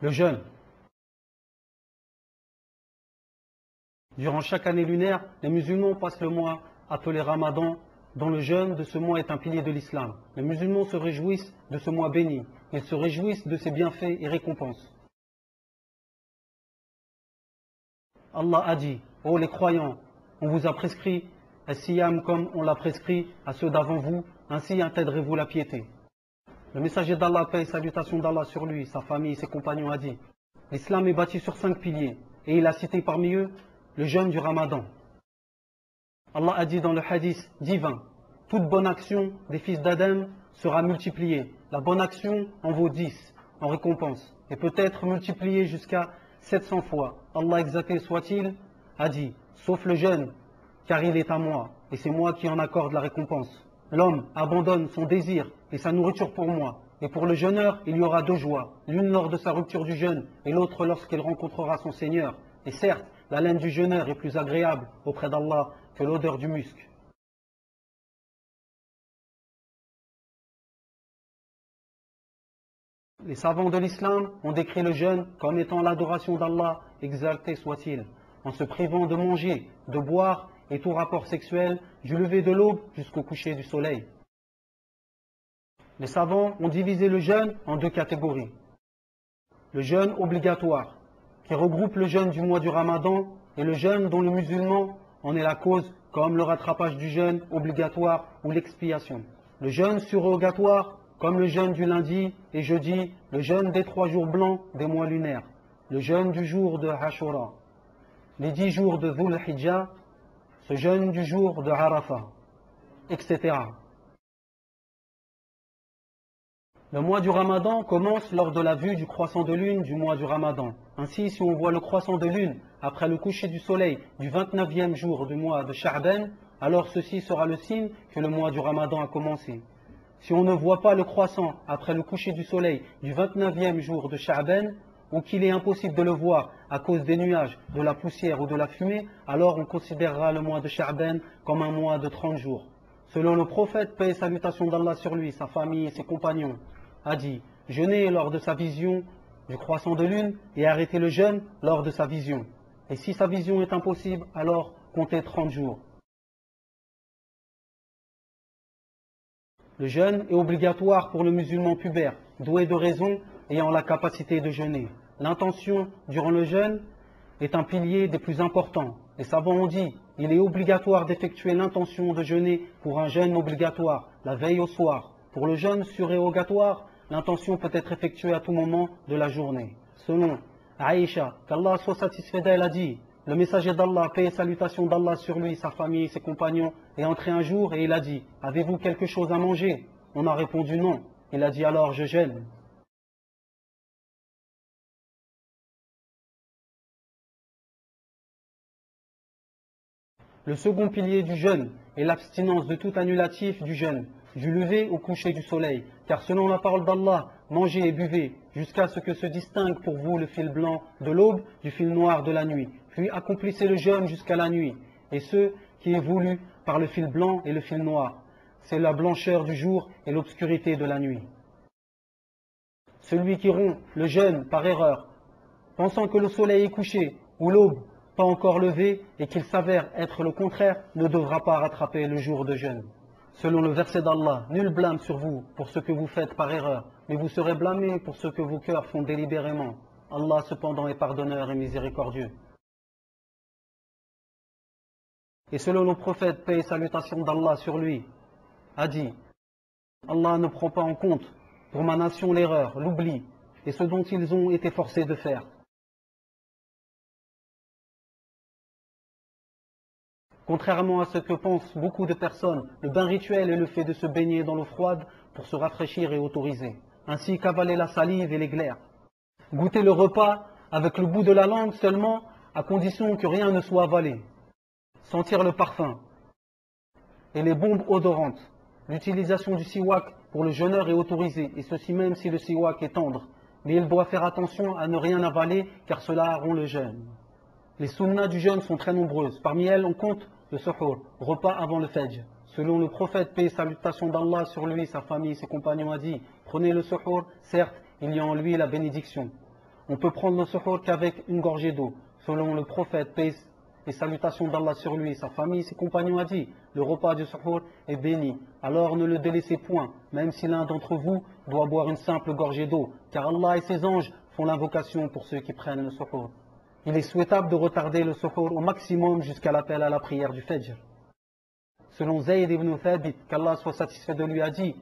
Le jeûne. Durant chaque année lunaire, les musulmans passent le mois appelé Ramadan, dont le jeûne de ce mois est un pilier de l'islam. Les musulmans se réjouissent de ce mois béni. Ils se réjouissent de ses bienfaits et récompenses. Allah a dit, ô les croyants, on vous a prescrit as-siyam comme on l'a prescrit à ceux d'avant vous, ainsi intègrez-vous la piété. Le messager d'Allah, paix et salutations d'Allah sur lui, sa famille et ses compagnons, a dit, l'islam est bâti sur 5 piliers, et il a cité parmi eux le jeûne du Ramadan. Allah a dit dans le hadith divin, toute bonne action des fils d'Adam sera multipliée. La bonne action en vaut 10 en récompense, et peut être multipliée jusqu'à 700 fois. Allah exalté soit-il, a dit, sauf le jeûne, car il est à moi, et c'est moi qui en accorde la récompense. L'homme abandonne son désir et sa nourriture pour moi. Et pour le jeûneur, il y aura 2 joies, l'une lors de sa rupture du jeûne et l'autre lorsqu'il rencontrera son Seigneur. Et certes, la laine du jeûneur est plus agréable auprès d'Allah que l'odeur du musc. Les savants de l'islam ont décrit le jeûne comme étant l'adoration d'Allah, exalté soit-il, en se privant de manger, de boire et tout rapport sexuel du lever de l'aube jusqu'au coucher du soleil. Les savants ont divisé le jeûne en 2 catégories. Le jeûne obligatoire, qui regroupe le jeûne du mois du Ramadan, et le jeûne dont le musulman en est la cause, comme le rattrapage du jeûne obligatoire ou l'expiation. Le jeûne surrogatoire, comme le jeûne du lundi et jeudi, le jeûne des 3 jours blancs des mois lunaires, le jeûne du jour de Ashura, les 10 jours de Dhul Hijjah, ce jeûne du jour de Arafah, etc. Le mois du Ramadan commence lors de la vue du croissant de lune du mois du Ramadan. Ainsi, si on voit le croissant de lune après le coucher du soleil du 29e jour du mois de Sha'ban, alors ceci sera le signe que le mois du Ramadan a commencé. Si on ne voit pas le croissant après le coucher du soleil du 29e jour de Sha'ban, ou qu'il est impossible de le voir à cause des nuages, de la poussière ou de la fumée, alors on considérera le mois de Sha'ban comme un mois de 30 jours. Selon le prophète, paix et salutations d'Allah sur lui, sa famille et ses compagnons, a dit, jeûnez lors de sa vision du croissant de lune et arrêtez le jeûne lors de sa vision. Et si sa vision est impossible, alors comptez 30 jours. Le jeûne est obligatoire pour le musulman pubère, doué de raison, ayant la capacité de jeûner. L'intention durant le jeûne est un pilier des plus importants. Les savants ont dit, il est obligatoire d'effectuer l'intention de jeûner pour un jeûne obligatoire, la veille au soir. Pour le jeûne surérogatoire, l'intention peut être effectuée à tout moment de la journée. Selon Aïcha, qu'Allah soit satisfait d'elle, a dit, le messager d'Allah, paix et salutations d'Allah sur lui, sa famille et ses compagnons, est entré un jour et il a dit, avez-vous quelque chose à manger? On a répondu non. Il a dit alors, je jeûne. Le second pilier du jeûne est l'abstinence de tout annulatif du jeûne, du lever au coucher du soleil. Car selon la parole d'Allah, mangez et buvez jusqu'à ce que se distingue pour vous le fil blanc de l'aube du fil noir de la nuit. Puis accomplissez le jeûne jusqu'à la nuit. Et ce qui est voulu par le fil blanc et le fil noir, c'est la blancheur du jour et l'obscurité de la nuit. Celui qui rompt le jeûne par erreur, pensant que le soleil est couché ou l'aube pas encore levé et qu'il s'avère être le contraire, ne devra pas rattraper le jour de jeûne. Selon le verset d'Allah, nul blâme sur vous pour ce que vous faites par erreur, mais vous serez blâmés pour ce que vos cœurs font délibérément. Allah cependant est pardonneur et miséricordieux. Et selon le prophète, paix et salutations d'Allah sur lui, a dit, Allah ne prend pas en compte pour ma nation l'erreur, l'oubli et ce dont ils ont été forcés de faire. Contrairement à ce que pensent beaucoup de personnes, le bain rituel est le fait de se baigner dans l'eau froide pour se rafraîchir et autoriser, ainsi qu'avaler la salive et les glaires. Goûter le repas avec le bout de la langue seulement, à condition que rien ne soit avalé. Sentir le parfum et les bombes odorantes. L'utilisation du siwak pour le jeûneur est autorisée, et ceci même si le siwak est tendre. Mais il doit faire attention à ne rien avaler, car cela rompt le jeûne. Les sunnas du jeûne sont très nombreuses. Parmi elles, on compte le suhour, repas avant le fajr. Selon le prophète, paix et salutations d'Allah sur lui, sa famille, ses compagnons, a dit, prenez le suhour, certes, il y a en lui la bénédiction. On peut prendre le suhour qu'avec une gorgée d'eau. Selon le prophète, paix et salutations d'Allah sur lui, sa famille, ses compagnons a dit, le repas du suhour est béni. Alors ne le délaissez point, même si l'un d'entre vous doit boire une simple gorgée d'eau, car Allah et ses anges font l'invocation pour ceux qui prennent le suhour. Il est souhaitable de retarder le suhour au maximum jusqu'à l'appel à la prière du Fajr. Selon Zayd ibn Thabit, qu'Allah soit satisfait de lui, a dit,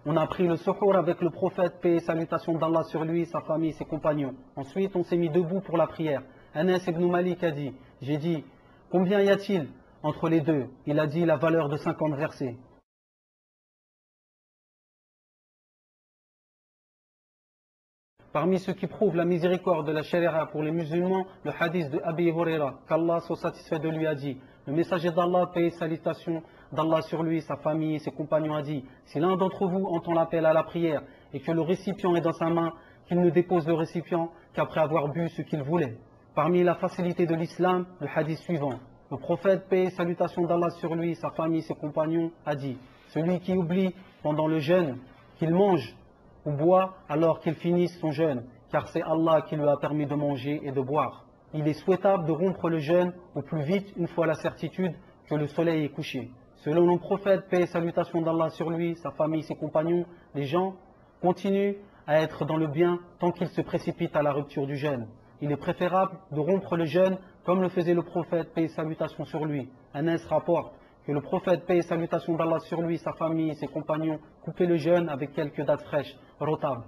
on a pris le suhour avec le prophète, paix et salutations d'Allah sur lui, sa famille, ses compagnons. Ensuite, on s'est mis debout pour la prière. Anas ibn Malik a dit, j'ai dit, combien y a-t-il entre les deux? Il a dit la valeur de 50 versets. Parmi ceux qui prouvent la miséricorde de la Sharia pour les musulmans, le hadith de Abi Huraira, qu'Allah soit satisfait de lui, a dit, le messager d'Allah, paix et salutations d'Allah sur lui, sa famille et ses compagnons, a dit, si l'un d'entre vous entend l'appel à la prière et que le récipient est dans sa main, qu'il ne dépose le récipient qu'après avoir bu ce qu'il voulait. Parmi la facilité de l'islam, le hadith suivant. Le prophète, paix et salutations d'Allah sur lui, sa famille, ses compagnons, a dit, celui qui oublie pendant le jeûne qu'il mange ou boit alors qu'il finisse son jeûne, car c'est Allah qui lui a permis de manger et de boire. Il est souhaitable de rompre le jeûne au plus vite une fois la certitude que le soleil est couché. Selon le prophète, paix et salutations d'Allah sur lui, sa famille, ses compagnons, les gens continuent à être dans le bien tant qu'ils se précipitent à la rupture du jeûne. Il est préférable de rompre le jeûne comme le faisait le prophète, paix et salutations sur lui. Anas rapporte que le prophète, paix et salutations d'Allah sur lui, sa famille et ses compagnons, coupaient le jeûne avec quelques dattes fraîches, rotables.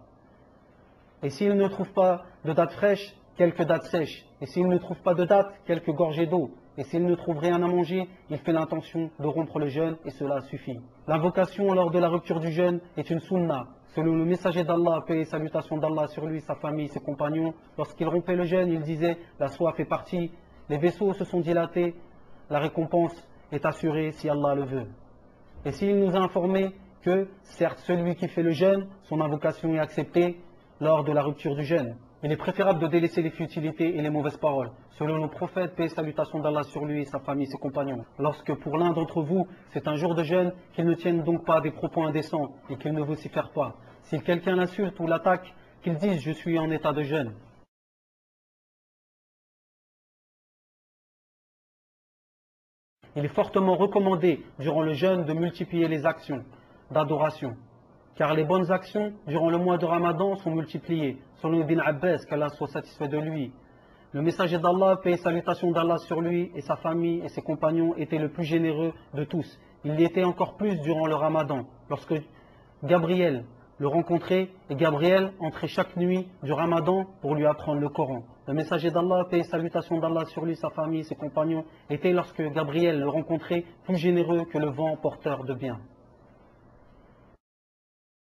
Et s'il ne trouve pas de dattes fraîches, quelques dattes sèches. Et s'il ne trouve pas de dattes, quelques gorgées d'eau. Et s'il ne trouve rien à manger, il fait l'intention de rompre le jeûne et cela suffit. L'invocation lors de la rupture du jeûne est une sunna. Selon le messager d'Allah, paix et salutations d'Allah sur lui, sa famille, ses compagnons, lorsqu'il rompait le jeûne, il disait « La soif est partie, les vaisseaux se sont dilatés, la récompense est assurée si Allah le veut. » Et s'il nous a informé que, certes, celui qui fait le jeûne, son invocation est acceptée lors de la rupture du jeûne. Il est préférable de délaisser les futilités et les mauvaises paroles. Selon le prophète, paix et salutations d'Allah sur lui, sa famille, ses compagnons. Lorsque pour l'un d'entre vous, c'est un jour de jeûne, qu'il ne tienne donc pas des propos indécents et qu'il ne vocifère pas. Si quelqu'un l'insulte ou l'attaque, qu'il dise « je suis en état de jeûne ». Il est fortement recommandé durant le jeûne de multiplier les actions d'adoration. Car les bonnes actions durant le mois de Ramadan sont multipliées. Selon Ibn Abbas, qu'Allah soit satisfait de lui. Le messager d'Allah, paix et salutations d'Allah sur lui et sa famille et ses compagnons, était le plus généreux de tous. Il y était encore plus durant le Ramadan, lorsque Gabriel le rencontrait et Gabriel entrait chaque nuit du Ramadan pour lui apprendre le Coran. Le messager d'Allah, paix et salutations d'Allah sur lui, sa famille et ses compagnons, était lorsque Gabriel le rencontrait plus généreux que le vent porteur de bien.